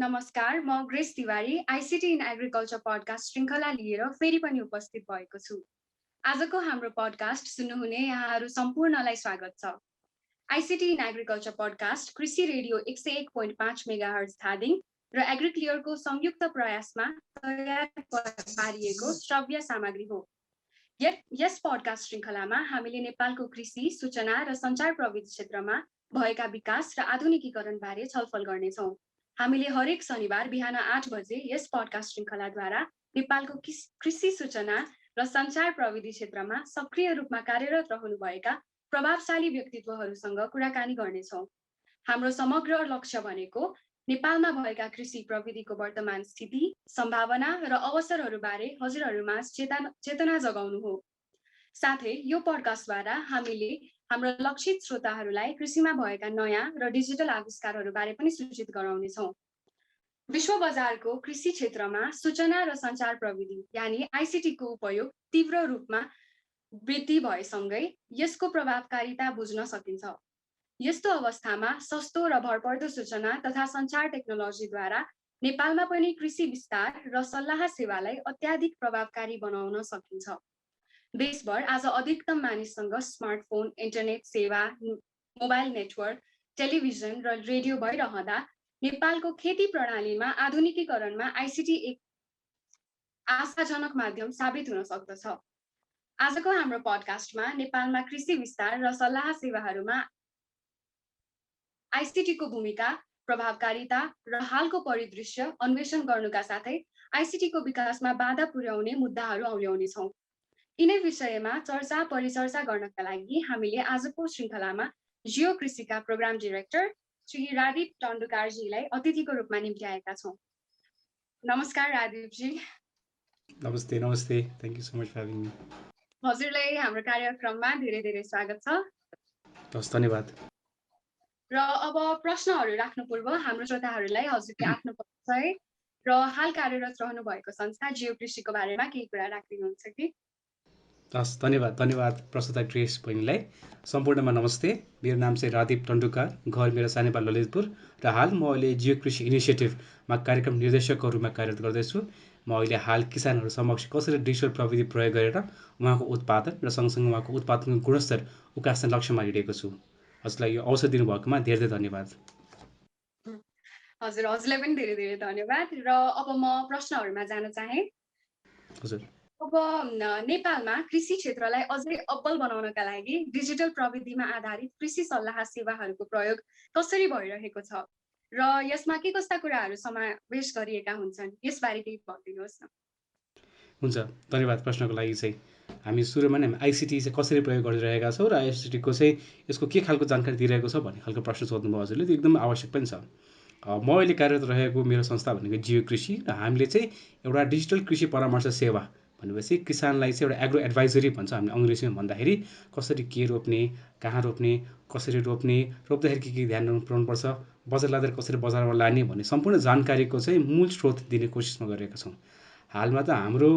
नमस्कार, म grace Tiwari ICT in agriculture podcast श्रृङ्खला लिएर फेरि पनि उपस्थित भएको छु। आजको हाम्रो पडकास्ट सुन्नुहुने यहाँहरू सम्पूर्णलाई स्वागत छ। आइसिटी इन एग्रिकल्चर पडकास्ट कृषि रेडियो 101.5 मेगाहर्ज धादिङ र एग्रिक्लियरको संयुक्त प्रयासमा तयार पारिएको श्रव्य सामग्री हो। यस पडकास्ट श्रृङ्खलामा हामीले नेपालको कृषि, सूचना र सञ्चार प्रविधि क्षेत्रमा भएका विकास र आधुनिकीकरण बारे छलफल गर्नेछौँ। हामीले हरेक शनिबार बिहान 8 बजे यस पडकास्ट श्रृङ्खलाद्वारा नेपालको कृषि, सूचना र सञ्चार प्रविधि क्षेत्रमा सक्रिय रूपमा कार्यरत रहनुभएका प्रभावशाली व्यक्तित्वहरूसँग कुराकानी गर्नेछौँ। हाम्रो समग्र लक्ष्य भनेको नेपालमा भएका कृषि प्रविधिको वर्तमान स्थिति, सम्भावना र अवसरहरूबारे हजुरहरूमा चेतना जगाउनु हो। साथै यो पडकास्टद्वारा हामीले हाम्रो लक्षित श्रोताहरूलाई कृषिमा भएका नयाँ र डिजिटल आविष्कारहरूबारे पनि सूचित गराउनेछौँ। विश्व बजारको कृषि क्षेत्रमा सूचना र सञ्चार प्रविधि यानि आइसिटीको उपयोग तीव्र रूपमा वृद्धि भएसँगै यसको प्रभावकारिता बुझ्न सकिन्छ। यस्तो अवस्थामा सस्तो र भरपर्दो सूचना तथा सञ्चार टेक्नोलोजीद्वारा नेपालमा पनि कृषि विस्तार र सल्लाह सेवालाई अत्याधिक प्रभावकारी बनाउन सकिन्छ। देशभर आज अधिकतम मानिससँग स्मार्टफोन, इन्टरनेट सेवा, मोबाइल नेटवर्क, टेलिभिजन र रेडियो भइरहँदा नेपालको खेती प्रणालीमा आधुनिकीकरणमा आइसिटी एक आशाजनक माध्यम साबित हुन सक्दछ। आजको हाम्रो पडकास्टमा नेपालमा कृषि विस्तार र सल्लाह सेवाहरूमा आइसिटीको भूमिका, प्रभावकारिता र हालको परिदृश्य अन्वेषण गर्नुका साथै आइसिटीको विकासमा बाधा पुर्याउने मुद्दाहरू औल्याउनेछौँ। यिनै विषयमा चर्चा परिचर्चा गर्नका लागि हामीले आजको श्रृङ्खलामा जियो कृषिका प्रोग्राम डाइरेक्टर श्री रादीप टन्डुकारजीलाई अतिथिको रूपमा निम्त्याएका छौँ। नमस्कार रादीपजी। नमस्ते नमस्ते, thank you so much for having me. हजुरलाई हाम्रो कार्यक्रममा धेरै धेरै स्वागत छ। हस्, धन्यवाद। र अब प्रश्नहरू राख्नु पूर्व हाम्रो श्रोताहरूलाई हजुरले आफ्नो परिचय र हाल कार्यरत रहनु भएको संस्था जियो कृषिको बारेमा केही कुरा राखिदिनुहुन्छ कि? हस्, धन्यवाद प्रस्तुता ग्रेस बहिनीलाई। सम्पूर्णमा नमस्ते, मेरो नाम चाहिँ रादीप टन्डुकार, घर मेरो सानेपा ललितपुर र हाल म अहिले जियो कृषि इनिसिएटिभमा कार्यक्रम निर्देशकको रूपमा कार्यरत गर्दैछु। म अहिले हाल किसानहरू समक्ष कसरी डिजिटल प्रविधि प्रयोग गरेर उहाँको उत्पादन र सँगसँगै उहाँको उत्पादनको गुणस्तर उकास्ने लक्ष्यमा हिँडेको छु। हजुरलाई यो अवसर दिनुभएकोमा धेरै धेरै धन्यवाद। हजुरलाई पनि धेरै धेरै धन्यवाद। र अब म प्रश्नहरूमा जान चाहे। हजुर, अब नेपालमा कृषि क्षेत्रलाई अझै अब्बल बनाउनका लागि डिजिटल प्रविधिमा आधारित कृषि सल्लाह सेवाहरूको प्रयोग कसरी भइरहेको छ र यसमा के कस्ता कुराहरू समावेश गरिएका हुन्छन्, यसबारे केही भनिदिनुहोस् न। हुन्छ, धन्यवाद प्रश्नको लागि। चाहिँ हामी सुरुमा नै आइसिटी चाहिँ कसरी प्रयोग गरिरहेका छौँ र आइसिटीको चाहिँ यसको के खालको जानकारी दिइरहेको छ भन्ने खालको प्रश्न सोध्नुभयो हजुरले। त्यो एकदम आवश्यक पनि छ। म अहिले कार्यरत रहेको मेरो संस्था भनेको जियो कृषि र हामीले चाहिँ एउटा डिजिटल कृषि परामर्श सेवा भनेपछि किसानलाई चाहिँ एउटा एग्रो एडभाइजरी भन्छ हामीले अङ्ग्रेजीमा भन्दाखेरि। कसरी के रोप्ने, कहाँ रोप्ने, कसरी रोप्ने, रोप्दाखेरि के ध्यान पुऱ्याउनुपर्छ, बजार लाँदा कसरी बजारमा लाने भन्ने सम्पूर्ण जानकारीको चाहिँ मूल स्रोत दिने कोसिसमा गरेका छौँ। हालमा त हाम्रो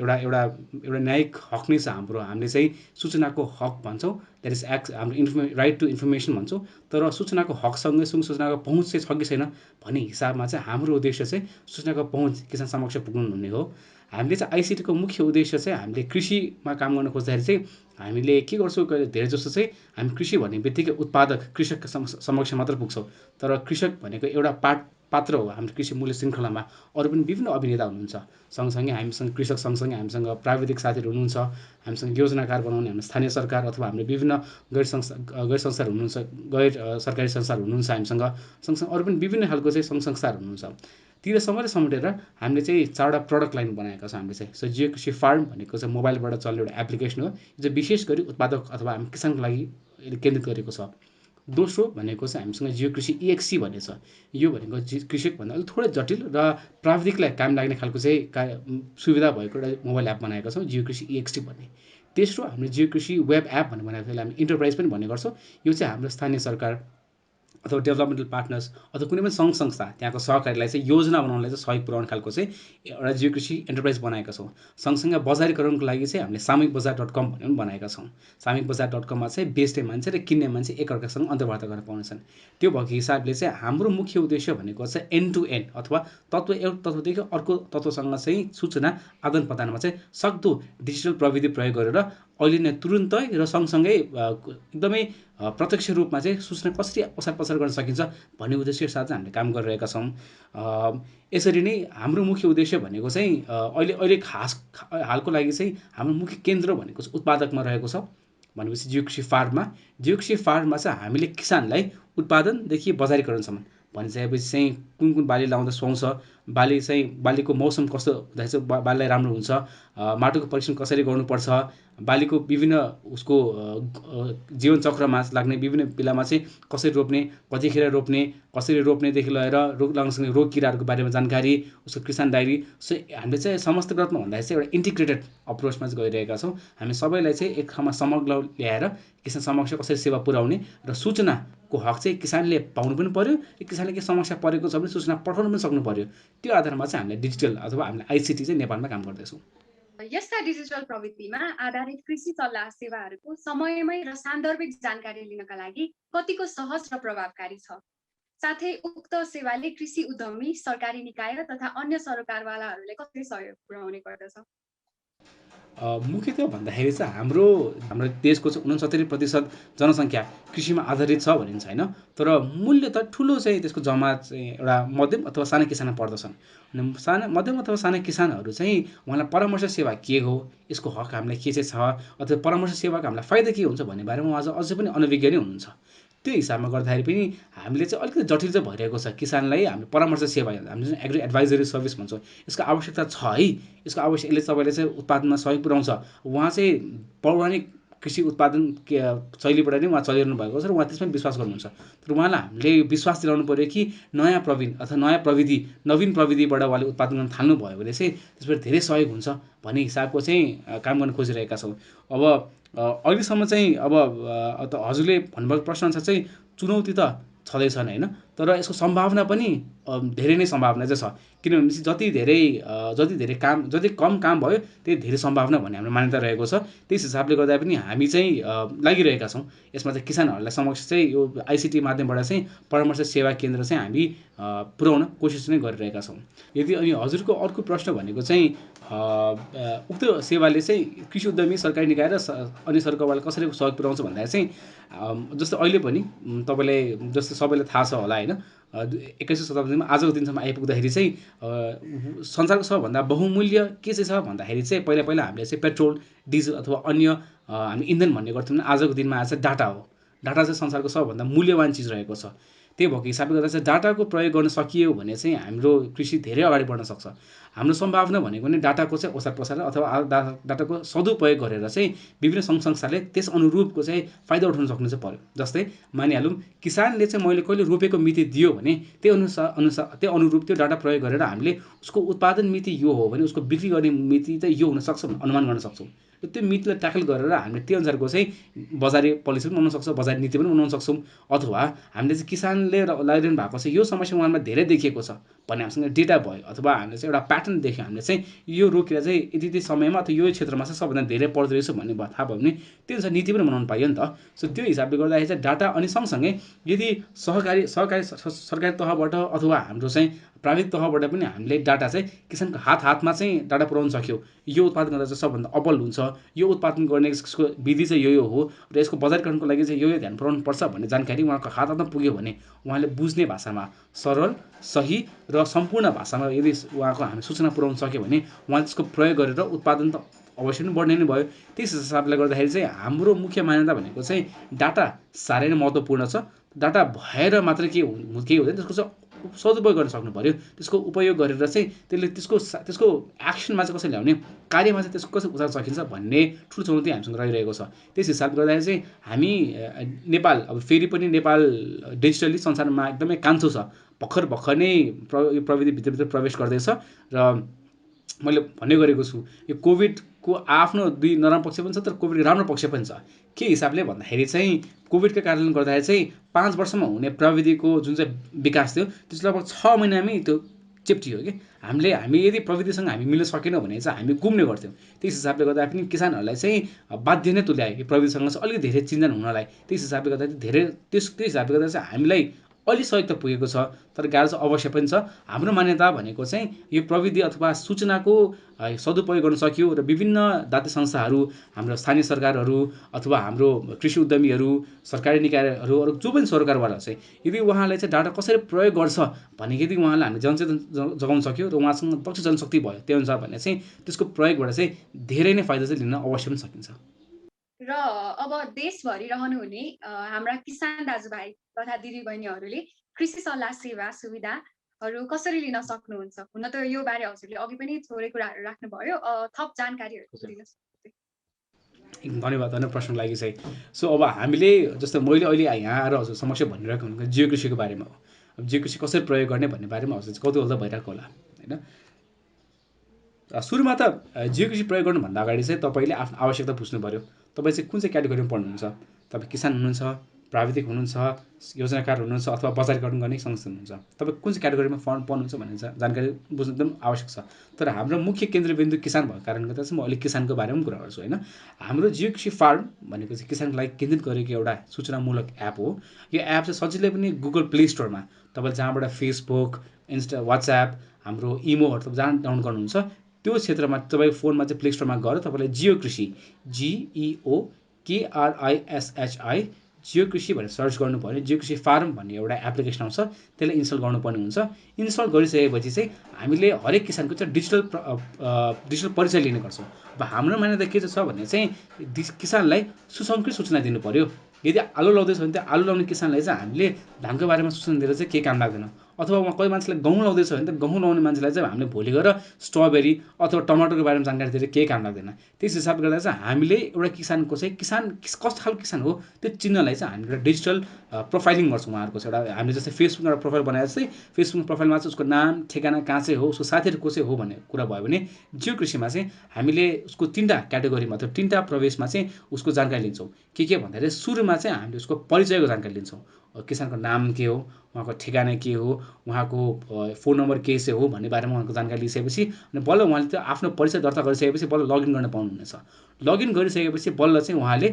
एउटा एउटा एउटा न्यायिक हक नै छ हाम्रो। हामीले चाहिँ सूचनाको हक भन्छौँ, द्याट इज हाम्रो राइट टु इन्फर्मेसन भन्छौँ। तर सूचनाको हकसँगै सूचनाको पहुँच चाहिँ छ कि छैन भन्ने हिसाबमा चाहिँ हाम्रो उद्देश्य चाहिँ सूचनाको पहुँच किसान समक्ष पुग्नु हुने हो। हामीले चाहिँ आइसिटीको मुख्य उद्देश्य चाहिँ हामीले कृषिमा काम गर्न खोज्दाखेरि चाहिँ हामीले के गर्छौँ, धेरै जस्तो चाहिँ हामी कृषि भन्ने बित्तिकै उत्पादक कृषक समक्ष मात्र पुग्छौँ। तर कृषक भनेको एउटा पात्र हो हाम्रो कृषि मूल्य श्रृङ्खलामा। अरू पनि विभिन्न अभिनेता हुनुहुन्छ। सँगसँगै हामीसँग कृषक सँगसँगै हामीसँग प्राविधिक साथीहरू हुनुहुन्छ, हामीसँग योजनाकार बनाउने हाम्रो स्थानीय सरकार अथवा हाम्रो विभिन्न गैर संस्थाहरू हुनुहुन्छ, गैर सरकारी संस्थाहरू हुनुहुन्छ हामीसँग। सँगसँगै अरू पनि विभिन्न खालको चाहिँ सङ्घ संस्थाहरू हुनुहुन्छ। तिर सबैले समेटेर हामीले चाहिँ 4वटा प्रडक्ट लाइन बनाएका छौँ हामीले चाहिँ। सो जियो कृषि फार्म भनेको चाहिँ मोबाइलबाट चल्ने एउटा एप्लिकेसन हो, जो विशेष गरी उत्पादक अथवा हामी किसानको लागि केन्द्रित गरेको छ। दोस्रो भनेको चाहिँ हामीसँग जियो कृषि EXC भन्ने छ। यो भनेको कृषकभन्दा अलिक थोरै जटिल र प्राविधिकलाई काम लाग्ने खालको चाहिँ सुविधा भएको एउटा मोबाइल एप बनाएका छौँ, जियो कृषि EXT भन्ने। तेस्रो हामीले जियो कृषि वेब एप भन्ने बनाएको, त्यसलाई हामी इन्टरप्राइज पनि भन्ने गर्छौँ। यो चाहिँ हाम्रो स्थानीय सरकार अथवा डेभलपमेन्टल पार्टनर्स अथवा कुनै पनि सङ्घ संस्था त्यहाँको सहकारीलाई चाहिँ योजना बनाउनलाई चाहिँ सहयोग पुर्याउने खालको चाहिँ एउटा जियो कृषि एन्टरप्राइज बनाएका छौँ। सँगसँगै बजारीकरणको लागि चाहिँ हामीले सामूहिक बजार .com भन्ने पनि बनाएका छौँ। सामूहिक बजार .comमा चाहिँ बेच्ने मान्छे र किन्ने मान्छे एकअर्कासँग अन्तर्वार्ता गर्न पाउनेछन्। त्यो भएको हिसाबले चाहिँ हाम्रो मुख्य उद्देश्य भनेको चाहिँ एन्ड टु एन्ड अथवा तत्त्व एउटा तत्त्वदेखि अर्को तत्त्वसँग चाहिँ सूचना आदान प्रदानमा चाहिँ सक्दो डिजिटल प्रविधि प्रयोग गरेर अहिले नै तुरुन्तै र सँगसँगै एकदमै प्रत्यक्ष रूपमा चाहिँ सूचना कसरी ओसार पसार गर्न सकिन्छ भन्ने उद्देश्यका साथ चाहिँ हामीले काम गरिरहेका छौँ। यसरी नै हाम्रो मुख्य उद्देश्य भनेको चाहिँ अहिले हालको लागि चाहिँ हाम्रो मुख्य केन्द्र भनेको चाहिँ उत्पादकमा रहेको छ भनेपछि जियो कृषि फार्ममा चाहिँ हामीले किसानलाई उत्पादनदेखि बजारीकरणसम्म भनिसकेपछि चाहिँ कुन बाली लाउँदा सुहाउँछ, बालीको मौसम कस्तो हुँदाखेरि चाहिँ बालीलाई राम्रो हुन्छ, माटोको परीक्षण कसरी गर्नुपर्छ, बालीको विभिन्न उसको जीवन चक्रमा लाग्ने विभिन्न बेलामा चाहिँ कसरी रोप्ने, कतिखेर रोप्ने, कसरी रोप्नेदेखि लिएर रोग लाग्नसँगै रोग किराहरूको बारेमा जानकारी, उसको किसान डायरी। सो हामीले चाहिँ समस्त गतमा भन्दाखेरि चाहिँ एउटा इन्टिग्रेटेड अप्रोचमा चाहिँ गइरहेका छौँ। हामी सबैलाई चाहिँ एक ठाउँमा समग्र ल्याएर किसान समक्ष कसरी सेवा पुर्याउने र सूचनाको हक चाहिँ किसानले पाउनु पनि पर्यो, किसानले के समस्या परेको छ भने सूचना पठाउनु पनि सक्नु पर्यो। त्यो आधारमा चाहिँ हामीले डिजिटल अथवा हामीले आइसिटी चाहिँ नेपालमा काम गर्दैछौँ। यस्ता डिजिटल प्रविधिमा आधारित कृषि सल्लाह सेवाहरूको समयमै र सान्दर्भिक जानकारी लिनका लागि कतिको सहज र प्रभावकारी छ? साथै उक्त सेवाले कृषि उद्यमी, सरकारी निकाय तथा अन्य सरकारवालाहरूले कसरी सहयोग पुर्याउने गर्दछ? मुख्यतः भन्दाखेरि चाहिँ हाम्रो देशको चाहिँ 69% जनसङ्ख्या कृषिमा आधारित छ भनिन्छ होइन, तर मूल्य त ठुलो चाहिँ त्यसको जमात चाहिँ एउटा मध्यम अथवा साना किसानमा पर्दछन्। मध्यम अथवा साना किसानहरू चाहिँ उहाँलाई परामर्श सेवा के हो, यसको हक हामीलाई के चाहिँ छ, अथवा परामर्श सेवाको हामीलाई फाइदा के हुन्छ भन्ने बारेमा उहाँ अझै पनि अनभिज्ञ नै हुनुहुन्छ। त्यो हिसाबमा गर्दाखेरि पनि हामीले चाहिँ अलिकति जटिल चाहिँ भइरहेको छ। किसानलाई हामीले परामर्श सेवा, हामीले जुन एग्री एडभाइजरी सर्भिस भन्छौँ, यसको आवश्यकता छ है। यसले तपाईँले चाहिँ उत्पादनमा सहयोग पुर्याउँछ। उहाँ चाहिँ पौराणिक कृषि उत्पादन शैलीबाट नै उहाँ चलिरहनु भएको छ र उहाँ त्यसमा विश्वास गर्नुहुन्छ। तर उहाँलाई हामीले विश्वास दिलाउनु पऱ्यो कि नयाँ प्रविधि अथवा नवीन प्रविधिबाट उहाँले उत्पादन गर्न थाल्नुभयो भने चाहिँ त्यसबाट धेरै सहयोग हुन्छ भन्ने हिसाबको चाहिँ काम गर्न खोजिरहेका छौँ। अब अहिलेसम्म चाहिँ अब हजुरले भन्नुभएको प्रश्नअनुसार चाहिँ चुनौती त छँदैछन् होइन, तर यसको सम्भावना पनि धेरै नै सम्भावना चाहिँ छ। किनभने जति कम काम भयो त्यति धेरै सम्भावना भन्ने हाम्रो मान्यता रहेको छ। त्यस हिसाबले गर्दा पनि हामी चाहिँ लागिरहेका छौँ। यसमा चाहिँ किसानहरूलाई समक्ष चाहिँ यो आइसिटी माध्यमबाट चाहिँ परामर्श सेवा केन्द्र चाहिँ हामी पुर्याउन कोसिस नै गरिरहेका छौँ। यदि अनि हजुरको अर्को प्रश्न भनेको चाहिँ उक्त सेवाले चाहिँ कृषि उद्यमी, सरकारी निकाय र अन्य सरकारवाला कसरी सहयोग पुर्याउँछ भन्दाखेरि चाहिँ जस्तो अहिले पनि तपाईँलाई जस्तो सबैलाई थाहा छ होला होइन, 21औं शताब्दीमा आजको दिनसम्म आइपुग्दाखेरि चाहिँ संसारको सबभन्दा बहुमूल्य के चाहिँ छ भन्दाखेरि चाहिँ पहिला हामीले चाहिँ पेट्रोल, डिजल अथवा अन्य हामी इन्धन भन्ने गर्थ्यौँ। आजको दिनमा आज डाटा हो। डाटा चाहिँ संसारको सबभन्दा मूल्यवान चिज रहेको छ। त्यही भएको हिसाबले गर्दा चाहिँ डाटाको प्रयोग गर्न सकियो भने चाहिँ हाम्रो कृषि धेरै अगाडि बढ्न सक्छ। हाम्रो सम्भावना भनेको नै डाटाको चाहिँ ओसार पसार अथवा डाटाको सदुपयोग गरेर चाहिँ विभिन्न सङ्घ संस्थाले त्यस अनुरूपको चाहिँ फाइदा उठाउन सक्नु चाहिँ पर्यो। जस्तै मानिहालौँ किसानले चाहिँ मैले कहिले रोपेको मिति दियो भने त्यो अनुरूप त्यो डाटा प्रयोग गरेर हामीले उसको उत्पादन मिति यो हो भने उसको बिक्री गर्ने मिति चाहिँ यो हुनसक्छ भन्ने अनुमान गर्न सक्छौँ। त्यो मितिलाई ट्याकल गरेर हामीले त्यो अनुसारको चाहिँ बजारी पोलिसी पनि बनाउन सक्छौँ, बजारी नीति पनि बनाउन सक्छौँ। अथवा हामीले चाहिँ किसानले लगाइरहनु भएको छ यो समस्या उहाँमा धेरै देखिएको छ भन्ने हामीसँग डेटा भयो, अथवा हामीले चाहिँ एउटा प्याटर्न देख्यो, हामीले चाहिँ यो रोगकिरा चाहिँ यति समयमा अथवा यो क्षेत्रमा चाहिँ सबभन्दा धेरै पर्दो रहेछ भन्ने थाहा भयो भने त्यो अनुसार नीति पनि बनाउनु पाइयो नि त। सो त्यो हिसाबले गर्दाखेरि चाहिँ डाटा अनि सँगसँगै यदि सरकारी तहबाट अथवा हाम्रो चाहिँ प्राविधिक तहबाट पनि हामीले डाटा चाहिँ किसानको हातमा चाहिँ डाटा पुर्याउन सक्यो, यो उत्पादन गर्दा चाहिँ सबभन्दा अब्बल हुन्छ, यो उत्पादन गर्ने यसको विधि चाहिँ यो हो र यसको बजारीकरणको लागि चाहिँ यो ध्यान पुर्याउनु पर्छ भन्ने जानकारी उहाँको हातमा पुग्यो भने उहाँले बुझ्ने भाषामा सरल, सही र सम्पूर्ण भाषामा यदि उहाँको हामी सूचना पुर्याउन सक्यो भने उहाँले त्यसको प्रयोग गरेर उत्पादन त अवश्य नै बढ्ने नै भयो। त्यस हिसाबले गर्दाखेरि चाहिँ हाम्रो मुख्य मान्यता भनेको चाहिँ डाटा साह्रै नै महत्त्वपूर्ण छ। डाटा भएर मात्र केही हुँदैन, त्यसको चाहिँ सदुपयोग गर्न सक्नु पर्यो। त्यसको उपयोग गरेर चाहिँ त्यसको एक्सनमा चाहिँ कसरी ल्याउने, कार्यमा चाहिँ त्यसको कसरी उतार्न सकिन्छ भन्ने ठुलो चुनौती हामीसँग रहिरहेको छ। त्यस हिसाबले गर्दाखेरि चाहिँ हामी नेपाल अब फेरि पनि नेपाल डिजिटली संसारमा एकदमै कान्छो छ, भर्खर नै प्रविधि भित्र प्रवेश गर्दैछ र मैले भन्ने गरेको छु यो कोभिडको आफ्नो दुई नराम्रो पक्ष पनि छ तर कोभिडको राम्रो पक्ष पनि छ के हिसाबले भन्दाखेरि चाहिँ कोभिडको कारणले गर्दाखेरि चाहिँ 5 वर्षमा हुने प्रविधिको जुन चाहिँ विकास थियो त्यसले लगभग 6 महिनामै त्यो चेप्टियो कि हामी यदि प्रविधिसँग हामी मिल्न सकेनौँ भने चाहिँ हामी गुम्ने गर्थ्यौँ त्यस हिसाबले गर्दा पनि किसानहरूलाई चाहिँ बाध्य नै तुल्यायो कि प्रविधिसँग चाहिँ अलिक धेरै चिन्जान हुनलाई त्यस हिसाबले गर्दा धेरै त्यो हिसाबले गर्दा चाहिँ हामीलाई अलि सहयोग त पुगेको छ तर गाह्रो चाहिँ अवश्य पनि छ हाम्रो मान्यता भनेको चाहिँ यो प्रविधि अथवा सूचनाको सदुपयोग गर्न सक्यो र विभिन्न दाती संस्थाहरू हाम्रो स्थानीय सरकारहरू अथवा हाम्रो कृषि उद्यमीहरू सरकारी निकायहरू अरू जो पनि सरकारवाला चाहिँ यदि उहाँले चाहिँ डाटा कसरी प्रयोग गर्छ भने यदि उहाँलाई हामीले जनचेतन जगाउन सक्यो र उहाँसँग दक्ष जनशक्ति भयो त्यो अनुसार भने चाहिँ त्यसको प्रयोगबाट चाहिँ धेरै नै फाइदा चाहिँ लिन अवश्य पनि सकिन्छ र अब देशभरि रहनुहुने हाम्रा किसान दाजुभाइ तथा दिदीबहिनीहरूले कृषि सल्लाह सेवा सुविधाहरू कसरी लिन सक्नुहुन्छ हुन त यो बारे हजुरले अघि पनि थोरै कुराहरू राख्नुभयो थप जानकारीहरू दिन सक्नुहुन्छ धन्यवाद प्रश्नको लागि चाहिँ सो अब हामीले जस्तो मैले अहिले यहाँ आएर हजुर समस्या भनिरहेको हुनुको जियो कृषिको बारेमा हो अब जियो कृषि कसरी प्रयोग गर्ने भन्ने बारेमा हजुर कौतूहल त भइरहेको होला होइन सुरुमा त जियो कृषि प्रयोग गर्नुभन्दा अगाडि चाहिँ तपाईँले आफ्नो आवश्यकता बुझ्नु पऱ्यो तपाईँ चाहिँ कुन चाहिँ क्याटेगोरीमा पढ्नुहुन्छ तपाईँ किसान हुनुहुन्छ प्राविधिक हुनुहुन्छ योजनाकार हुनुहुन्छ अथवा बजारीकरण गर्ने संस्था हुनुहुन्छ तपाईँ कुन चाहिँ क्याटेगोरीमा पढ्नुहुन्छ भन्ने जानकारी बुझ्नु एकदम आवश्यक छ तर हाम्रो मुख्य केन्द्रबिन्दु किसान भएको कारणले गर्दा चाहिँ म अलिक किसानको बारेमा पनि कुरा गर्छु होइन हाम्रो जियो कृषि फार्म भनेको चाहिँ किसानको लागि केन्द्रित गरेको एउटा सूचनामूलक एप हो यो एप चाहिँ सजिलै पनि गुगल प्ले स्टोरमा तपाईँले जहाँबाट फेसबुक इन्स्टा वाट्सएप हाम्रो इमोहरू तपाईँ जहाँ डाउनलोड गर्नुहुन्छ त्यो क्षेत्रमा तपाईँको फोनमा चाहिँ प्ले स्टोरमा गएर तपाईँले जियो कृषि GEOKRISHI जियो कृषि भनेर सर्च गर्नु पऱ्यो जियो कृषि फार्म भन्ने एउटा एप्लिकेसन आउँछ त्यसलाई इन्स्टल गर्नुपर्ने हुन्छ इन्स्टल गरिसकेपछि चाहिँ हामीले हरेक किसानको चाहिँ डिजिटल परिचय लिने गर्छौँ अब हाम्रो मान्यता के छ भने चाहिँ किसानलाई सुसङ्कृत सूचना दिनु पऱ्यो यदि आलु लाउँदैछ भने त्यो आलु लाउने किसानलाई चाहिँ हामीले धानको बारेमा सूचना दिएर चाहिँ केही काम लाग्दैन अथवा उहाँ कोही मान्छेलाई गहुँ लाउँदैछ भने त गहुँ लाउने मान्छेलाई चाहिँ हामीले भोलि गएर स्ट्रबेरी अथवा टमाटरको बारेमा जानकारी दिएर केही काम लाग्दैन त्यस हिसाबले गर्दा चाहिँ हामीले एउटा किसानको चाहिँ कस्तो खालको किसान हो त्यो चिन्हलाई चाहिँ हामीले एउटा डिजिटल प्रोफाइलिङ गर्छौँ उहाँहरूको चाहिँ एउटा हामीले जस्तै फेसबुकमा एउटा प्रोफाइल बनाएर चाहिँ फेसबुक प्रोफाइलमा चाहिँ उसको नाम ठेगाना कहाँ चाहिँ हो उसको साथीहरू को चाहिँ हो भन्ने कुरा भयो भने जियो कृषिमा चाहिँ हामीले उसको 3टा क्याटेगोरीमा अथवा 3टा प्रवेशमा चाहिँ उसको जानकारी लिन्छौँ के भन्दाखेरि सुरुमा चाहिँ हामीले उसको परिचयको जानकारी लिन्छौँ किसानको नाम के हो उहाँको ठेगाना के हो उहाँको फोन नम्बर के चाहिँ हो भन्ने बारेमा उहाँको जानकारी लिइसकेपछि अनि बल्ल उहाँले त्यो आफ्नो परिचय दर्ता गरिसकेपछि बल्ल लगइन गर्न पाउनुहुनेछ लगइन गरिसकेपछि बल्ल चाहिँ उहाँले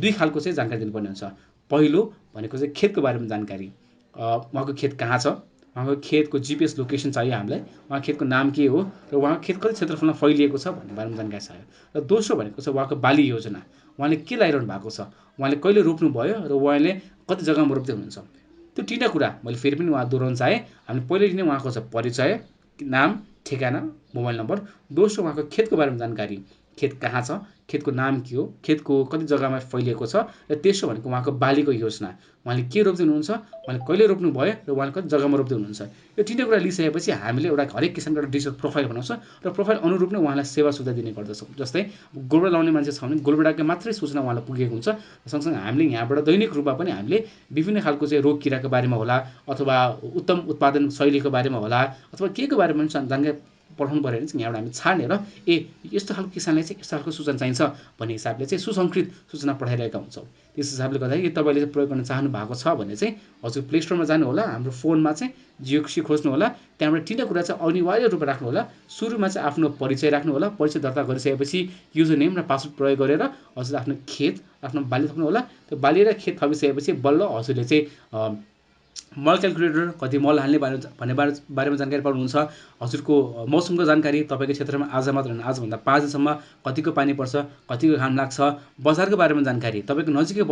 दुई खालको चाहिँ जानकारी दिनुपर्ने हुन्छ पहिलो भनेको चाहिँ खेतको बारेमा जानकारी उहाँको खेत कहाँ छ उहाँको खेतको जिपिएस लोकेसन चाहियो हामीलाई उहाँको खेतको नाम के हो र उहाँको खेत कति क्षेत्रफलमा फैलिएको छ भन्ने बारेमा जानकारी चाहियो र दोस्रो भनेको चाहिँ उहाँको बाली योजना उहाँले के लगाइरहनु भएको छ उहाँले कहिले रोप्नुभयो र उहाँले कति जग्गामा रोप्दै हुनुहुन्छ त्यो 3टा कुरा मैले फेरि पनि उहाँ दोहोऱ्याउन चाहेँ हामीले पहिले नै उहाँको छ परिचय नाम ठेगाना मोबाइल नम्बर दोस्रो उहाँको खेतको बारेमा जानकारी खेत कहाँ छ खेतको नाम के हो खेतको कति जग्गामा फैलिएको छ र तेस्रो भनेको उहाँको बालीको योजना उहाँले के रोप्दै हुनुहुन्छ उहाँले कहिले रोप्नु भयो र उहाँले कति जग्गामा रोप्दै हुनुहुन्छ यो 3टा कुरा लिइसकेपछि हामीले एउटा हरेक किसानको एउटा डिजिटल प्रोफाइल बनाउँछ र प्रोफाइल अनुरूप नै उहाँलाई सेवा सुविधा दिने गर्दछौँ जस्तै गोलबेडा लाउने मान्छे छ भने गोलबेडाकै मात्रै सूचना उहाँलाई पुगेको हुन्छ सँगसँगै हामीले यहाँबाट दैनिक रूपमा पनि हामीले विभिन्न खालको चाहिँ रोग किराको बारेमा होला अथवा उत्तम उत्पादन शैलीको बारेमा होला अथवा केको बारेमा पनि जानकारी पठाउनु पऱ्यो भने चाहिँ यहाँबाट हामी छानेर यस्तो खालको किसानलाई चाहिँ यस्तो खालको सूचना चाहिन्छ भन्ने हिसाबले चाहिँ सुसङ्कृत सूचना पठाइरहेका हुन्छौँ त्यस हिसाबले गर्दाखेरि तपाईँले चाहिँ प्रयोग गर्न चाहनु भएको छ भने चाहिँ हजुर प्ले स्टोरमा जानु होला हाम्रो फोनमा चाहिँ जियो कृषि खोज्नु होला त्यहाँबाट 3टा कुरा चाहिँ अनिवार्य रूपमा राख्नु होला सुरुमा चाहिँ आफ्नो परिचय राख्नु होला परिचय दर्ता गरिसकेपछि युजर नेम र पासवर्ड प्रयोग गरेर हजुर आफ्नो खेत आफ्नो बाली थप्नु होला त्यो बाली र खेत थपिसकेपछि बल्ल हजुरले चाहिँ मल क्यालकुलेटर कति मल हाल्ने भन्ने बारेमा जानकारी पाउनुहुन्छ हजुरको मौसमको जानकारी तपाईँको क्षेत्रमा आज मात्र होइन आजभन्दा 5 दिनसम्म कतिको पानी पर्छ कतिको घाम लाग्छ बजारको बारेमा जानकारी तपाईँको नजिकै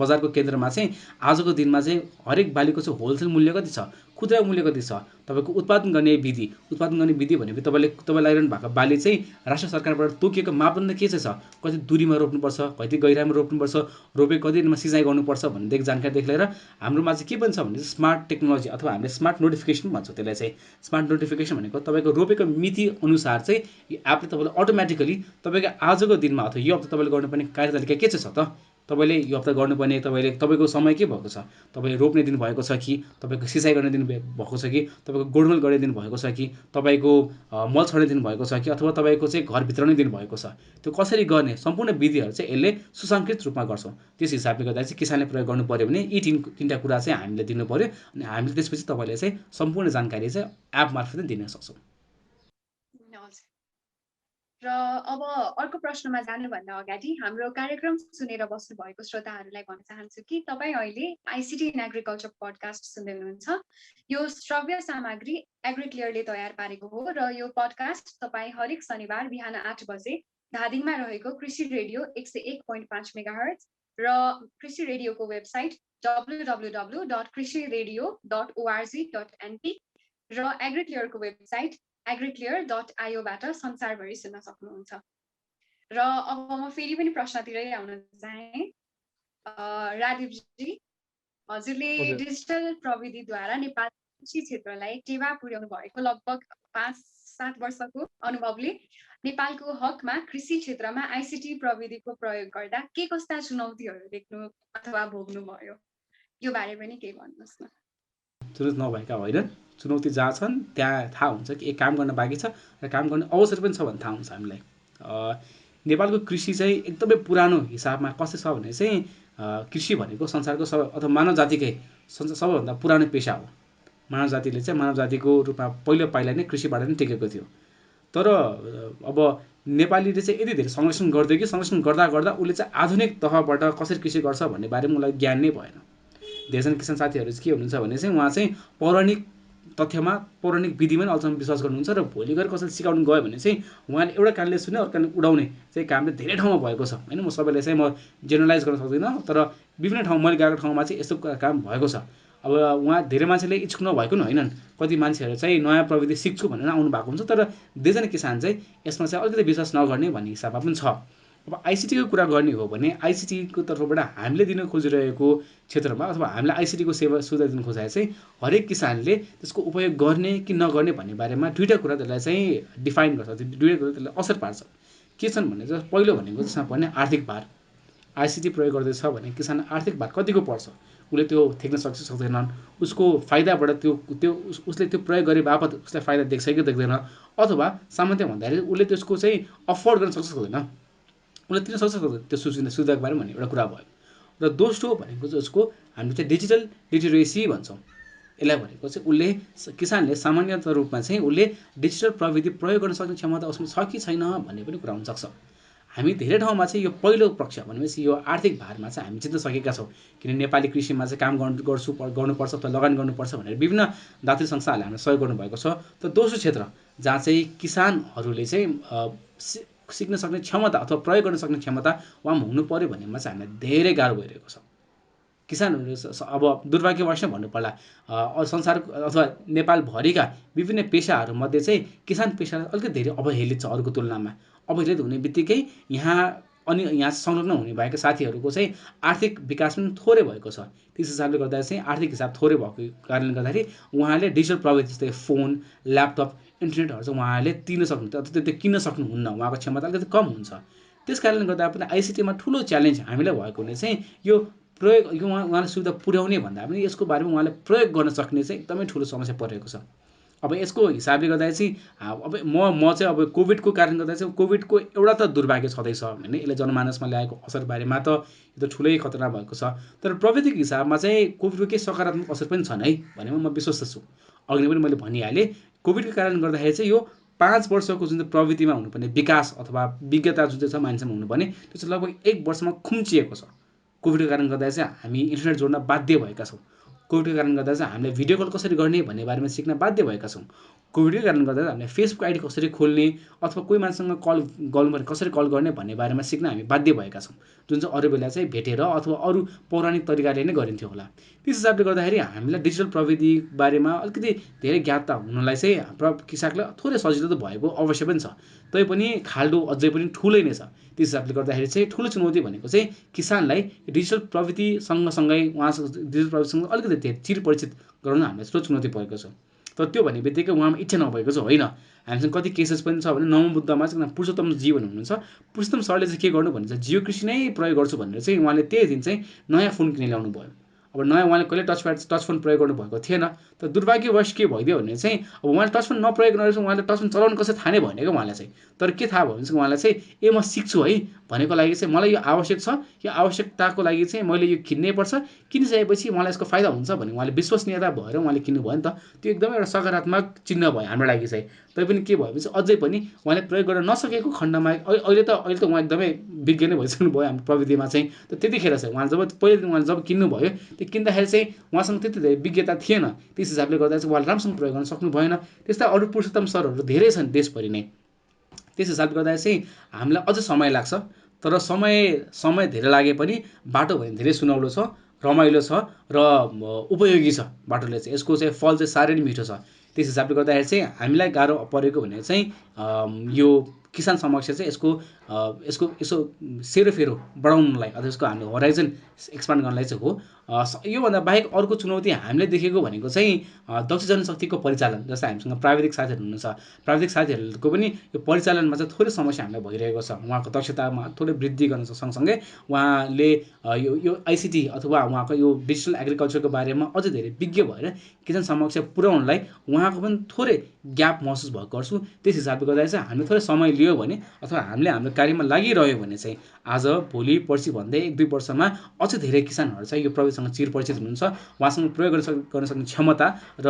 बजारको केन्द्रमा चाहिँ आजको दिनमा चाहिँ हरेक बालीको चाहिँ होलसेल मूल्य कति छ खुद्रा मूल्य कति छ तपाईँको उत्पादन गर्ने विधि भनेपछि तपाईँ लगाइरहनु भएको बाली चाहिँ राष्ट्र सरकारबाट तोकिएको मापदण्ड के चाहिँ छ कति दूरीमा रोप्नुपर्छ कति गहिराइमा रोप्नुपर्छ रोपेको कति दिनमा सिँचाइ गर्नुपर्छ भन्नेदेखि जानकारीदेखि लिएर हाम्रोमा चाहिँ के पनि छ भने स्मार्ट टेक्नोलोजी अथवा हामीले स्मार्ट नोटिफिकेसन भन्छौँ त्यसलाई चाहिँ स्मार्ट नोटिफिकेसन भनेको तपाईँको रोपेको मिति अनुसार चाहिँ यो एपले तपाईँलाई अटोमेटिकली तपाईँको आजको दिनमा अथवा यो हप्ता तपाईँले गर्नुपर्ने कार्यतालिका के चाहिँ छ त तपाईँले यो हप्ता गर्नुपर्ने तपाईँको समय के भएको छ? तपाईँले रोप्ने दिन भएको छ कि तपाईँको सिँचाइ गर्ने दिन भएको छ कि तपाईँको गोडमेल गर्ने दिन भएको छ कि तपाईँको मल छर्ने दिन भएको छ कि अथवा तपाईँको चाहिँ घरभित्र नै दिन भएको छ? त्यो कसरी गर्ने सम्पूर्ण विधिहरू चाहिँ यसले सुसङ्कृत रूपमा गर्छौँ। त्यस हिसाबले गर्दा चाहिँ किसानले प्रयोग गर्नु पऱ्यो भने यी तिनवटा कुरा चाहिँ हामीले दिनु पऱ्यो अनि हामीले त्यसपछि तपाईँले चाहिँ सम्पूर्ण जानकारी चाहिँ एप मार्फत दिन सक्छौँ। र अब अर्को प्रश्नमा जानुभन्दा अगाडि हाम्रो कार्यक्रम सुनेर बस्नु भएको श्रोताहरूलाई भन्न चाहन्छु कि तपाईँ अहिले आइसिटी इन एग्रिकल्चर पडकास्ट सुन्दै हुनुहुन्छ। यो श्रव्य सामग्री एग्रिक्लियरले तयार पारेको हो र यो पडकास्ट तपाईँ हरेक शनिबार बिहान 8 बजे धादिङमा रहेको कृषि रेडियो 101.5 मेगाहर्ज र कृषि रेडियोको वेबसाइट www.krishiradio.org.np र एग्रिक्लियरको वेबसाइट agriclear.io बाट संसारभरि सुन्न सक्नुहुन्छ। र अब म फेरि पनि प्रश्नतिरै आउन चाहे। राजीवजी, हजुरले डिजिटल प्रविधिद्वारा नेपाल कृषि क्षेत्रलाई टेवा पुर्याउनु भएको लगभग 5-7 वर्षको अनुभवले नेपालको हकमा कृषि क्षेत्रमा आइसिटी प्रविधिको प्रयोग गर्दा के कस्ता चुनौतीहरू देख्नु अथवा भोग्नु भयो, यो बारे पनि केही भन्नुहोस् न। चुनौती नभएका होइन, चुनौती जहाँ छन् त्यहाँ थाहा हुन्छ कि एक काम गर्न बाँकी छ र काम गर्ने अवसर पनि छ भन्ने थाहा हुन्छ हामीलाई। नेपालको कृषि चाहिँ एकदमै पुरानो हिसाबमा कसो छ भने चाहिँ कृषि भनेको संसारको अथवा मानव जातिकै सबैभन्दा पुरानो पेसा हो। मानव जातिले चाहिँ मानव जातिको रूपमा पहिलो पाइला नै कृषिबाट नै टेकेको थियो। तर अब नेपालीले चाहिँ यति धेरै संरक्षण गरिदियो कि संरक्षण गर्दा गर्दा उसले चाहिँ आधुनिक तहबाट कसरी कृषि गर्छ भन्ने बारेमा उसलाई ज्ञान नै भएन। धेरैजना किसान साथीहरू चाहिँ के हुनुहुन्छ भने चाहिँ उहाँ चाहिँ पौराणिक तथ्यमा पौराणिक विधिमा नै अल्छामा विश्वास गर्नुहुन्छ र भोलि गएर कसैले सिकाउनु गयो भने चाहिँ उहाँले एउटा कानले सुने अर्को कानले उडाउने चाहिँ काम चाहिँ धेरै ठाउँमा भएको छ होइन। म सबैलाई चाहिँ म जेनरलाइज गर्न सक्दिनँ, तर विभिन्न ठाउँ मैले गएको ठाउँमा चाहिँ यस्तो काम भएको छ। अब उहाँ धेरै मान्छेले इच्छुक नभएको नि होइनन्, कति मान्छेहरू चाहिँ नयाँ प्रविधि सिक्छु भनेर आउनु भएको हुन्छ, तर धेरैजना किसान चाहिँ यसमा चाहिँ अलिकति विश्वास नगर्ने भन्ने हिसाबमा पनि छ। अब आइसिटीको कुरा गर्ने हो भने आइसिटीको तर्फबाट हामीले दिन खोजिरहेको क्षेत्रमा अथवा हामीले आइसिटीको सेवा सुविधा दिन खोजेर चाहिँ हरेक किसानले त्यसको उपयोग गर्ने कि नगर्ने भन्ने बारेमा दुईवटा कुरा त्यसलाई चाहिँ डिफाइन गर्छ, दुईवटा कुरा त्यसलाई असर पार्छ। के छन् भने चाहिँ पहिलो भनेको त्यसमा पर्ने आर्थिक भार। आइसिटी प्रयोग गर्दैछ भने किसान आर्थिक भार कतिको पर्छ, उसले त्यो थेक्न सक्छ सक्दैनन्, उसको फाइदाबाट त्यो उसले त्यो प्रयोग गरे बापत उसलाई फाइदा देख्छ कि देख्दैन, अथवा सामान्य भन्दाखेरि उसले त्यसको चाहिँ अफोर्ड गर्न सक्छ सक्दैन, उसले तिर्न सक्छ सक्दैन, त्यो सुविधाको बारेमा भन्ने एउटा कुरा भयो। र दोस्रो भनेको चाहिँ उसको हामी चाहिँ डिजिटल लिटरेसी भन्छौँ। यसलाई भनेको चाहिँ उसले किसानले सामान्यतः रूपमा चाहिँ उसले डिजिटल प्रविधि प्रयोग गर्न सक्ने क्षमता उसमा छ कि छैन भन्ने पनि कुरा हुनसक्छ। हामी धेरै ठाउँमा चाहिँ यो पहिलो पक्ष भनेपछि यो आर्थिक भारमा चाहिँ हामी जित्न सकेका छौँ, किन नेपाली कृषिमा चाहिँ काम गर्नुपर्छ अथवा लगानी गर्नुपर्छ भनेर विभिन्न दात्री संस्थाहरूले हामीलाई सहयोग गर्नुभएको छ। तर दोस्रो क्षेत्र जहाँ चाहिँ किसानहरूले चाहिँ सिक्न सक्ने क्षमता अथवा प्रयोग गर्न सक्ने क्षमता उहाँमा हुनु पऱ्यो भन्नेमा चाहिँ हामीलाई धेरै गाह्रो भइरहेको छ। किसानहरू अब दुर्भाग्यवश नै भन्नुपर्ला संसार अथवा नेपालभरिका विभिन्न पेसाहरूमध्ये चाहिँ किसान पेसा अलिकति धेरै अवहेलित छ अरूको तुलनामा। अवहेलित हुने बित्तिकै यहाँ संलग्न हुने भएका साथीहरूको चाहिँ आर्थिक विकास पनि थोरै भएको छ। त्यस हिसाबले गर्दा चाहिँ आर्थिक हिसाब थोरै भएको कारणले गर्दाखेरि उहाँले डिजिटल प्रविधि जस्तै फोन, ल्यापटप, इन्टरनेटहरू चाहिँ उहाँहरूले तिर्न सक्नुहुन्छ अथवा त्यो किन्न सक्नुहुन्न, उहाँको क्षमता अलिकति कम हुन्छ। त्यस कारणले गर्दा पनि आइसिटीमा ठुलो च्यालेन्ज हामीलाई भएको हुने चाहिँ यो उहाँले सुविधा पुर्याउने भन्दा पनि यसको बारेमा उहाँले प्रयोग गर्न सक्ने चाहिँ एकदमै ठुलो समस्या परेको छ। अब यसको हिसाबले गर्दा चाहिँ अब म चाहिँ अब कोभिडको कारणले गर्दा चाहिँ कोभिडको एउटा त दुर्भाग्य छँदैछ होइन, यसले जनमानसमा ल्याएको असर बारेमा त यो त ठुलै खतरा भएको छ। तर प्रविधिको हिसाबमा चाहिँ कोभिडको केही सकारात्मक असर पनि छन् है भनेमा म विश्वस्त छु। अघि पनि मैले भनिहालेँ, कोभिडको कारणले गर्दाखेरि चाहिँ यो 5 वर्षको जुन चाहिँ प्रविधिमा हुनुपर्ने विकास अथवा विज्ञता जुन चाहिँ छ मान्छेमा हुनुपर्ने त्यो चाहिँ लगभग 1 वर्षमा खुम्चिएको छ। कोभिडको कारणले गर्दा चाहिँ हामी इन्टरनेट जोड्न बाध्य भएका छौँ। कोभिडको कारणले गर्दा चाहिँ हामीले भिडियो कल कसरी गर्ने भन्ने बारेमा सिक्न बाध्य भएका छौँ। कोभिडकै कारणले गर्दा हामीले फेसबुक आइडी कसरी खोल्ने अथवा कोही मान्छेसँग कल गर्नुपर्ने कसरी कल गर्ने भन्ने बारेमा सिक्न हामी बाध्य भएका छौँ, जुन चाहिँ अरू बेला चाहिँ भेटेर अथवा अरू पौराणिक तरिकाले नै गरिन्थ्यो होला। त्यस हिसाबले गर्दाखेरि हामीलाई डिजिटल प्रविधि बारेमा अलिकति धेरै ज्ञात हुनलाई चाहिँ किसानलाई थोरै सजिलो त भएको अवश्य पनि छ, तैपनि खाल्डो अझै पनि ठुलै नै छ। त्यस हिसाबले गर्दाखेरि चाहिँ ठुलो चुनौती भनेको चाहिँ किसानलाई डिजिटल प्रविधि सँगसँगै उहाँसँग डिजिटल प्रविधिसँग अलिकति धेरै चिर परिचित गराउन हामीलाई ठुलो चुनौती परेको छ। तर त्यो भन्ने बित्तिकै उहाँमा इच्छा नभएको चाहिँ होइन। हामीसँग कति केसेस पनि छ भने नवबुद्धमा चाहिँ पुरुषोत्तम जीवन हुनुहुन्छ, पुरुषोत्तम सरले चाहिँ के गर्नु भने चाहिँ जियो कृषि नै प्रयोग गर्छु भनेर चाहिँ उहाँले त्यही दिन चाहिँ नयाँ फोन किनेर ल्याउनु भयो। अब नयाँ उहाँले कहिले टच फोन प्रयोग गर्नुभएको थिएन। तर दुर्भाग्यवश के भइदियो भने चाहिँ अब उहाँले टच फोन नप्रयोग गरेर उहाँले टच फोन चलाउनु कसरी थाहा नै भएन क्या उहाँलाई चाहिँ। तर के थाहा भयो भने चाहिँ उहाँलाई चाहिँ ए म सिक्छु है भनेको लागि चाहिँ मलाई यो आवश्यक छ, यो आवश्यकताको लागि चाहिँ मैले यो किन्नै पर्छ, किनिसकेपछि मलाई यसको फाइदा हुन्छ भने उहाँले विश्वसनीयता भएर उहाँले किन्नुभयो नि त। त्यो एकदमै एउटा सकारात्मक चिन्ह भयो हाम्रो लागि चाहिँ। तैपनि के भयो भने चाहिँ अझै पनि उहाँले प्रयोग गर्न नसकेको खण्डमा अहिले त उहाँ एकदमै विज्ञ नै भइसक्नु भयो हाम्रो प्रविधिमा चाहिँ। त त्यतिखेर चाहिँ उहाँले जब पहिलो दिन उहाँले जब किन्नुभयो त्यो किन्दाखेरि चाहिँ उहाँसँग त्यति धेरै विज्ञता थिएन, त्यस हिसाबले गर्दा चाहिँ उहाँले राम्रोसँग प्रयोग गर्न सक्नु भएन। त्यस्ता अरू पुरुषोत्तम सरहरू धेरै छन् देशभरि नै। त्यस हिसाबले गर्दा चाहिँ हामीलाई अझ समय लाग्छ, तर समय धेरै लागे पनि बाटो भने धेरै सुनौलो छ, रमाइलो छ र उपयोगी छ बाटोले चाहिँ। यसको चाहिँ फल चाहिँ साह्रै नै मिठो छ। त्यस हिसाबले गर्दाखेरि चाहिँ हामीलाई गाह्रो परेको भने चाहिँ यो किसान समक्ष चाहिँ यसको यसो सेरोफेरो बढाउनलाई अथवा यसको हामीले होराइजन एक्सपान्ड गर्नलाई चाहिँ हो। योभन्दा बाहेक अर्को चुनौती हामीले देखेको भनेको चाहिँ दक्ष जनशक्तिको परिचालन। जस्तै हामीसँग प्राविधिक साथीहरू हुनुहुन्छ, प्राविधिक साथीहरूको पनि यो परिचालनमा चाहिँ थोरै समस्या हामीलाई भइरहेको छ। उहाँको दक्षतामा थोरै वृद्धि गर्न सँगसँगै उहाँले यो आइसिटी अथवा उहाँको यो डिजिटल एग्रिकल्चरको बारेमा अझै धेरै विज्ञ भएर किसान समक्ष पुर्याउनलाई उहाँको पनि थोरै ग्याप महसुस भएको गर्छु। त्यस हिसाबले गर्दा चाहिँ हामीले थोरै समय लियो भने अथवा हामीले हाम्रो कार्यमा लागिरह्यो भने चाहिँ आज भोलि पर्सि भन्दै 1-2 वर्षमा अझै धेरै किसानहरू चाहिँ यो प्रविधिसँग चिरपरिचित हुनुहुन्छ। उहाँसँग प्रयोग गर्न सक्ने क्षमता र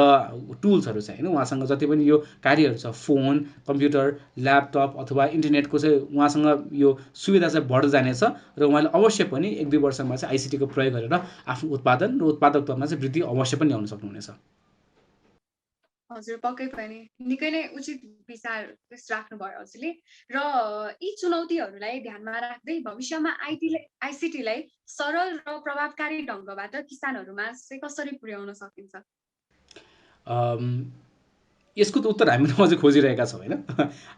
टुल्सहरू चाहिँ होइन उहाँसँग जति पनि यो कार्यहरू छ, फोन, कम्प्युटर, ल्यापटप अथवा इन्टरनेटको चाहिँ उहाँसँग यो सुविधा चाहिँ बढ्दै जानेछ र उहाँले अवश्य पनि 1-2 वर्षमा चाहिँ आइसिटीको प्रयोग गरेर आफ्नो उत्पादन र उत्पादकतामा चाहिँ वृद्धि अवश्य पनि ल्याउन सक्नुहुनेछ। हजुर, पक्कै पनि निकै नै उचित विचार राख्नुभयो हजुरले। र यी चुनौतीहरूलाई ध्यानमा राख्दै भविष्यमा आइसिटीलाई सरल र प्रभावकारी ढङ्गबाट किसानहरूमा चाहिँ कसरी पुर्याउन सकिन्छ? यसको त उत्तर हामीले अझै खोजिरहेका छौँ होइन।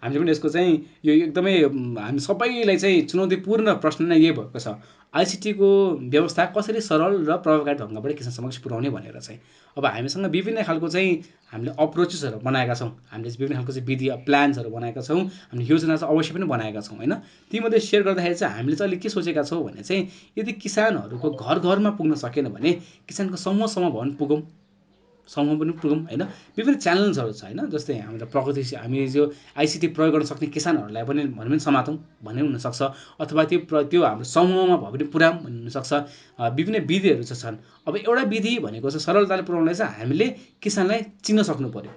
हामीले पनि यसको चाहिँ यो एकदमै हामी सबैलाई चाहिँ चुनौतीपूर्ण प्रश्न नै यही भएको छ, आइसिटीको व्यवस्था कसरी सरल र प्रभावकारी ढङ्गबाट किसान समक्ष पुर्याउने भनेर चाहिँ। अब हामीसँग विभिन्न खालको चाहिँ हामीले अप्रोचेसहरू बनाएका छौँ, हामीले विभिन्न खालको चाहिँ विधि प्लान्सहरू बनाएका छौँ, हामीले योजना चाहिँ अवश्य पनि बनाएका छौँ होइन। तीमध्ये सेयर गर्दाखेरि चाहिँ हामीले चाहिँ अलिक के सोचेका छौँ भने चाहिँ यदि किसानहरूको घर घरमा पुग्न सकेन भने किसानको समूहसम्म भए पनि पुगौँ, समूह पनि पुगौँ होइन। विभिन्न च्यानल्सहरू छ होइन। जस्तै हाम्रो प्रगति हामी जो आइसिटी प्रयोग गर्न सक्ने किसानहरूलाई पनि भने पनि समातौँ भन्ने हुनसक्छ, अथवा त्यो हाम्रो समूहमा भयो भने पुऱ्याउँ भन्ने हुनसक्छ। विभिन्न विधिहरू चाहिँ छन्। अब एउटा विधि भनेको चाहिँ सरलताले पुर्याउनलाई चाहिँ हामीले किसानलाई चिन्न सक्नु पर्यो,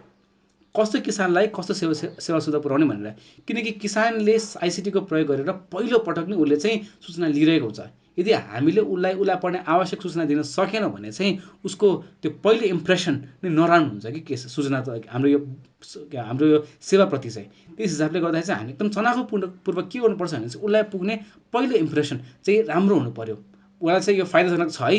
कस्तो किसानलाई कस्तो सेवा सुविधा पुर्याउने भनेर। किनकि किसानले आइसिटीको प्रयोग गरेर पहिलो पटक नै उसले चाहिँ सूचना लिइरहेको हुन्छ। यदि हामीले उसलाई पर्ने आवश्यक सूचना दिन सकेनौँ भने चाहिँ उसको त्यो पहिलो इम्प्रेसन नै नराम्रो हुन्छ कि के सूचना त हाम्रो यो सेवाप्रति चाहिँ। त्यस हिसाबले गर्दाखेरि चाहिँ हामी एकदम चनाखोपूर्वक के गर्नुपर्छ भने चाहिँ उसलाई पुग्ने पहिलो इम्प्रेसन चाहिँ राम्रो हुनु पर्यो। उसलाई चाहिँ यो फाइदाजनक छ है,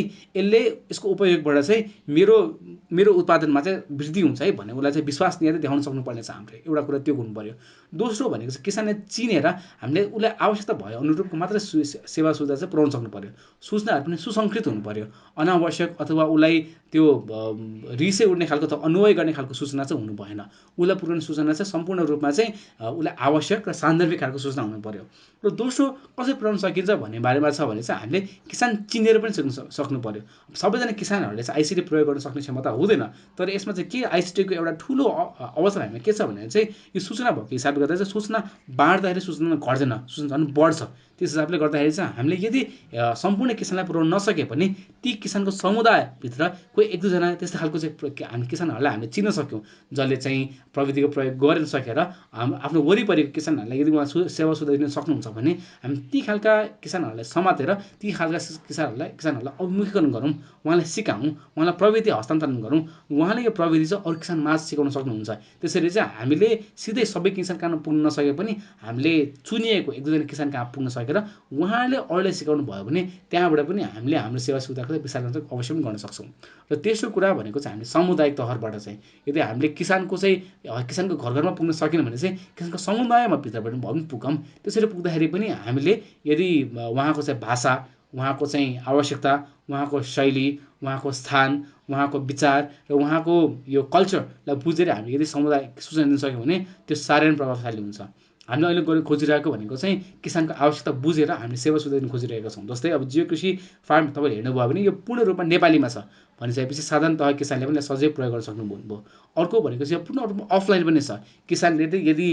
यसको उपयोगबाट चाहिँ मेरो उत्पादनमा चाहिँ वृद्धि हुन्छ है भन्ने उसलाई चाहिँ विश्वसनीयता देखाउन सक्नुपर्ने छ हामीले। एउटा कुरा त्यो हुनु पर्यो। दोस्रो भनेको चाहिँ किसानले चिनेर हामीले उसलाई आवश्यकता भए अनुरूपको मात्रै सेवा सुविधा चाहिँ पुर्याउन सक्नु पर्यो। सूचनाहरू पनि सुसङ्कृत हुनु पर्यो, अनावश्यक अथवा उसलाई त्यो रिसै उड्ने खालको त अनुयायी गर्ने खालको सूचना चाहिँ हुनु भएन। उसलाई पुर्याउने सूचना चाहिँ सम्पूर्ण रूपमा चाहिँ उसलाई आवश्यक र सान्दर्भिक खालको सूचना हुनु पर्यो। र दोस्रो कसरी पुर्याउन सकिन्छ भन्ने बारेमा छ भने चाहिँ हामीले किसान चिनेर पनि सक्नु पर्यो। सबैजना किसानहरूले चाहिँ आइसिटी प्रयोग गर्न सक्ने क्षमता हुँदैन, तर यसमा चाहिँ के आइसिटीको एउटा ठुलो अवसर हामीमा के छ भने चाहिँ यो सूचना भएको हिसाबले गर्दा चाहिँ सूचना बाँड्दाखेरि सूचना घट्दैन, सूचना झन् बढ्छ। त्यस हिसाबले गर्दाखेरि चाहिँ हामीले यदि सम्पूर्ण किसानलाई पुर्याउन नसके पनि ती किसानको समुदायभित्र कोही 1-2 जना त्यस्तो खालको चाहिँ हामी किसानहरूलाई हामीले चिन्न सक्यौँ, जसले चाहिँ प्रविधिको प्रयोग गरेर सकेर आफ्नो वरिपरिको किसानहरूलाई यदि उहाँ सेवा सुविधा दिन सक्नुहुन्छ भने हामी ती खालका किसानहरूलाई समातेर ती खालका किसानहरूलाई अभिमुखीकरण गरौँ, उहाँलाई सिकाउँ, उहाँलाई प्रविधि हस्तान्तरण गरौँ। उहाँले यो प्रविधि चाहिँ अरू किसान माझ सिकाउन सक्नुहुन्छ। त्यसरी चाहिँ हामीले सिधै सबै किसान कहाँ पुग्न नसके पनि हामीले चुनिएको 1-2 जना किसान कहाँ पुग्न सकेर उहाँले अरूलाई सिकाउनु भयो भने त्यहाँबाट पनि हामीले हाम्रो सेवा सुविधाको विस्तार गर्न अवश्य पनि गर्न सक्छौँ। र तेस्रो कुरा भनेको चाहिँ हामीले सामुदायिक तहबाट चाहिँ यदि हामीले किसानको घर घरमा पुग्न सकेन भने चाहिँ किसानको समुदायमा भित्रबाट भए पनि पुगौँ। त्यसरी पुग्दाखेरि पनि हामीले यदि उहाँको चाहिँ भाषा उहाँको चाहिँ आवश्यकता, उहाँको शैली, उहाँको स्थान, उहाँको विचार र उहाँको यो कल्चरलाई बुझेर हामीले यदि समुदाय सूचना दिन सक्यौँ भने त्यो साह्रै नै प्रभावशाली हुन्छ। हामीले अहिले गर्न खोजिरहेको भनेको चाहिँ किसानको आवश्यकता बुझेर हामीले सेवा सुविधा दिन खोजिरहेका छौँ। जस्तै अब जियो कृषि फार्म तपाईँले हेर्नुभयो भने यो पूर्ण रूपमा नेपालीमा छ भनिसकेपछि साधारण तह किसानले पनि सजिलै प्रयोग गर्न सक्नुभयो। अर्को भनेको चाहिँ पूर्ण रूपमा अफलाइन पनि छ। किसानले यदि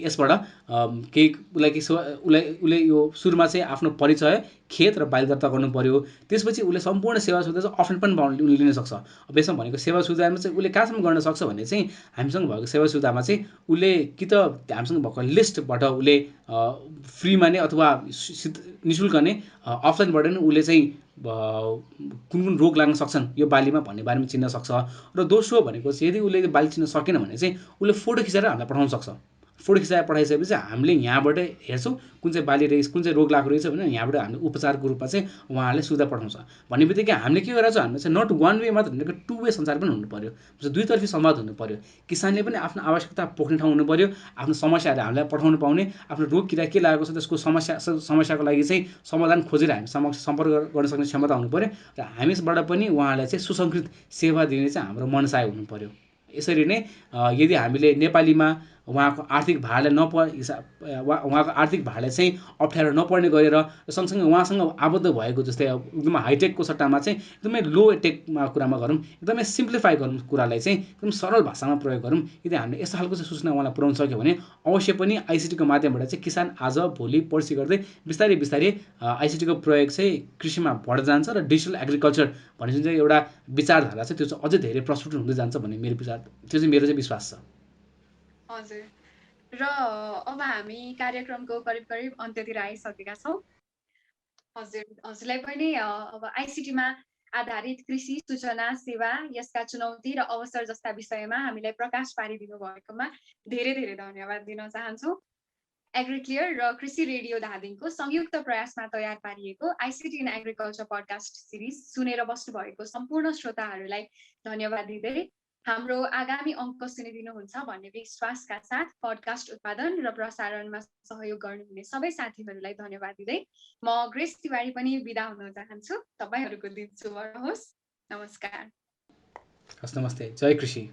यसबाट केही उसले यो सुरुमा चाहिँ आफ्नो परिचय, खेत र बाली दर्ता गर्नु पर्यो। त्यसपछि उसले सम्पूर्ण सेवा सुविधा चाहिँ अफलाइन पनि लिन सक्छ। अब यसमा भनेको सेवा सुविधामा चाहिँ उसले कहाँसम्म गर्न सक्छ भने चाहिँ हामीसँग भएको सेवा सुविधामा चाहिँ उसले कि त हामीसँग भएको लिस्टबाट उसले फ्रीमा नै अथवा निःशुल्क नै अफलाइनबाट नै उसले चाहिँ कुन कुन रोग लाग्न सक्छन् यो बालीमा भन्ने बारेमा चिन्न सक्छ। र दोस्रो भनेको चाहिँ यदि उसले बाली चिन्न सकेन भने चाहिँ उसले फोटो खिचेर हामीलाई पठाउन सक्छ। फोटो खिचाएर पठाइसकेपछि हामीले यहाँबाट हेर्छौँ कुन चाहिँ बाली रहेछ, कुन चाहिँ रोग लागेको रहेछ भने यहाँबाट हामीले उपचारको रूपमा चाहिँ उहाँहरूले सुविधा पठाउँछ। भन्ने बित्तिकै हामीले के गरेर हामीले चाहिँ नट वान वे मात्र भनेको टु वे संसार पनि हुनु पऱ्यो। दुईतर्फी संवाद हुनु पऱ्यो। किसानले पनि आफ्नो आवश्यकता पोख्ने ठाउँ हुनु पऱ्यो, आफ्नो समस्याहरू हामीलाई पठाउनु पाउने, आफ्नो रोग किरा के लागेको छ त्यसको समस्याको लागि चाहिँ समाधान खोजेर हामी सम्पर्क गर्न सक्ने क्षमता हुनु पऱ्यो र हामीबाट पनि उहाँलाई चाहिँ सुसङ्कृत सेवा दिने चाहिँ हाम्रो मनसाय हुनु पऱ्यो। यसरी नै यदि हामीले नेपालीमा उहाँको आर्थिक भारलाई उहाँको आर्थिक भारलाई चाहिँ अप्ठ्यारो नपर्ने गरेर सँगसँगै उहाँसँग आबद्ध भएको जस्तै एकदमै हाइटेकको सट्टामा चाहिँ एकदमै लो टेकमा कुरामा गरौँ, एकदमै सिम्प्लिफाई गरौँ कुरालाई चाहिँ एकदम सरल भाषामा प्रयोग गरौँ। यदि हामीले यस्तो खालको चाहिँ सूचना उहाँलाई पुर्याउन सक्यो भने अवश्य पनि आइसिटीको माध्यमबाट चाहिँ किसान आज भोलि पर्सि गर्दै बिस्तारै बिस्तारै आइसिटीको प्रयोग चाहिँ कृषिमा बढ्दै जान्छ र डिजिटल एग्रिकल्चर भन्ने जुन चाहिँ एउटा विचारधारा छ त्यो चाहिँ अझै धेरै प्रस्फुट हुँदै जान्छ भन्ने त्यो चाहिँ मेरो चाहिँ विश्वास छ। हजुर, र अब हामी कार्यक्रमको करिब करिब अन्त्यतिर आइसकेका छौँ। हजुरलाई पनि अब आइसिटीमा आधारित कृषि सूचना सेवा, यसका चुनौती र अवसर जस्ता विषयमा हामीलाई प्रकाश पारिदिनु भएकोमा धेरै धेरै धन्यवाद दिन चाहन्छु। एग्रिक्लियर र कृषि रेडियो धादिङको संयुक्त प्रयासमा तयार पारिएको ICT in agriculture podcast series सुनेर बस्नुभएको सम्पूर्ण श्रोताहरूलाई धन्यवाद दिँदै हाम्रो आगामी अङ्क सुनिदिनुहुन्छ भन्ने विश्वासका साथ पडकास्ट उत्पादन र प्रसारणमा सहयोग गर्नुहुने सबै साथीहरूलाई धन्यवाद दिँदै म ग्रेस तिवारी पनि बिदा हुन चाहन्छु। तपाईँहरूको दिन शुभ रहोस्। नमस्कार। नमस्ते। जय कृषि।